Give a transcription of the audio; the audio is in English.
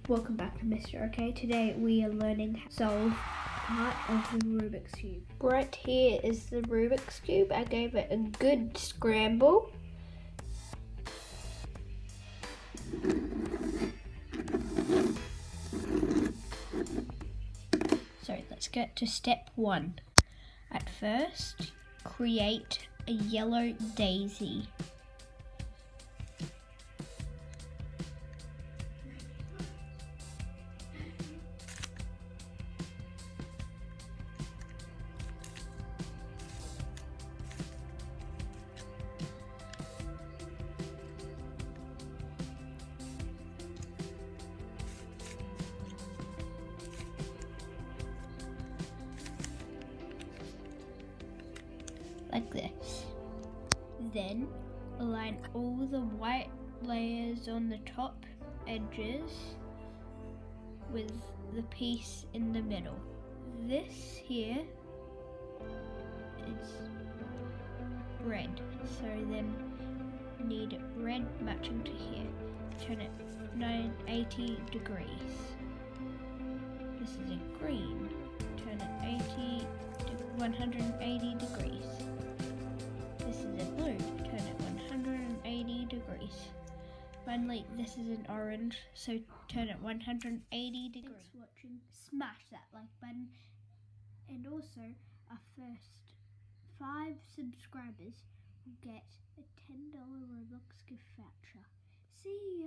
Welcome back to Mr. OK. Today we are learning how to solve part of the Rubik's Cube. Right here is the Rubik's Cube. I gave it a good scramble. So let's get to step 1. At first, create a yellow daisy. Like this. Then align all the white layers on the top edges with the piece in the middle. This here is red, so then need red matching to here. Turn it 980 degrees. This is a green. Turn it 180 degrees. This is a blue, turn it 180 degrees. Finally, this is an orange, so turn it 180 degrees. Thanks for watching. Smash that like button. And also, our first 5 subscribers will get a $10 Robux gift voucher. See you!